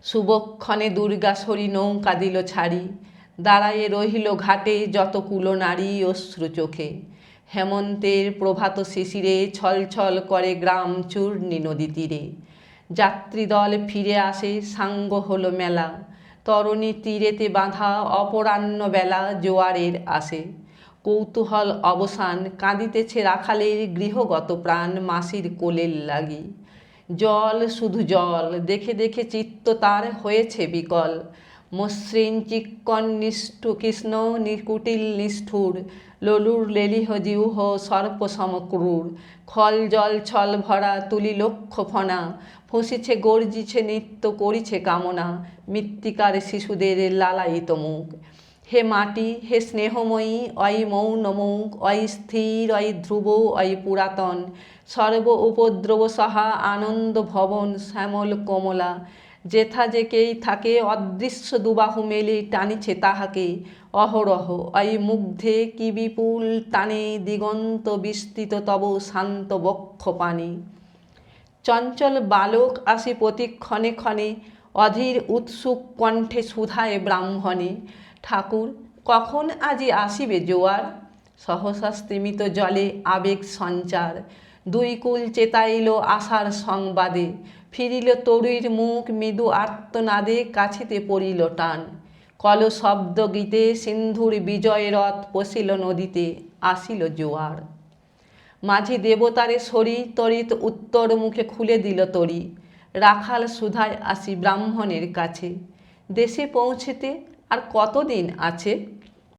শুভক্ষণে দুর্গাসরি নৌকা দিল ছাড়ি, দাঁড়ায়ে রহিল ঘাটে যত কুলনারী অশ্রু চোখে। হেমন্তের প্রভাত শিশিরে ছলছল করে গ্রাম চূর্ণী নদী তীরে। যাত্রীদল ফিরে আসে, সাঙ্গ হলো মেলা, তরণী তীরেতে বাঁধা অপরাহ্ন বেলা জোয়ারের আসে। কৌতূহল অবসান, কাঁদিতেছে রাখালের গৃহগত প্রাণ মাসির কোলের লাগি। জল শুধু জল, দেখে দেখে চিত্ত তার হয়েছে বিকল। মসৃণ চিক্কণ কৃষ্ণ কুটিল নিষ্ঠুর, ললুর লেলিহ জিহ্ব সর্প সমক্রূর। খল জল ছল ভরা তুলি লক্ষ ফনা, ফুঁসিছে গর্জিছে নিত্য করিছে কামনা মৃত্তিকার শিশুদের লালায়িত মুখ। হে মাটি, হে স্নেহময়ী, অয়ি মৌন মুখ, অয়ি স্থির, অয়ি ধ্রুব, অয়ি পুরাতন, সর্ব উপদ্রব সহা আনন্দ ভবন শ্যামল কমলা। যেথা যেকেই থাকে অদৃশ্য দুবাহু মেলে টানিছে তাহাকে অহরহ। অয়ি মুগ্ধে কি বিপুল টানে দিগন্ত বিস্তৃত তব শান্ত বক্ষ পানে। চঞ্চল বালক আসি প্রতি ক্ষণে ক্ষণে, অধীর উৎসুক কণ্ঠে সুধায় ব্রাহ্মণে। ঠাকুর, কখন আজি আসিবে জোয়ার? সহসা স্তিমিত জলে আবেগ সঞ্চার, দুই কূল চেতাইল আশার সংবাদে। ফিরিল তরুর মুখ মৃদু আর্তনাদে, কাছেতে পড়িল টান। কল শব্দ গীতে সিন্ধুর বিজয় রথ পশিল নদীতে, আসিল জোয়ার। মাঝি দেবতারে সরি তরিত উত্তর মুখে খুলে দিল তরি। রাখাল সুধায় আসি ব্রাহ্মণের কাছে, দেশে পৌঁছেতে আর কতদিন আছে?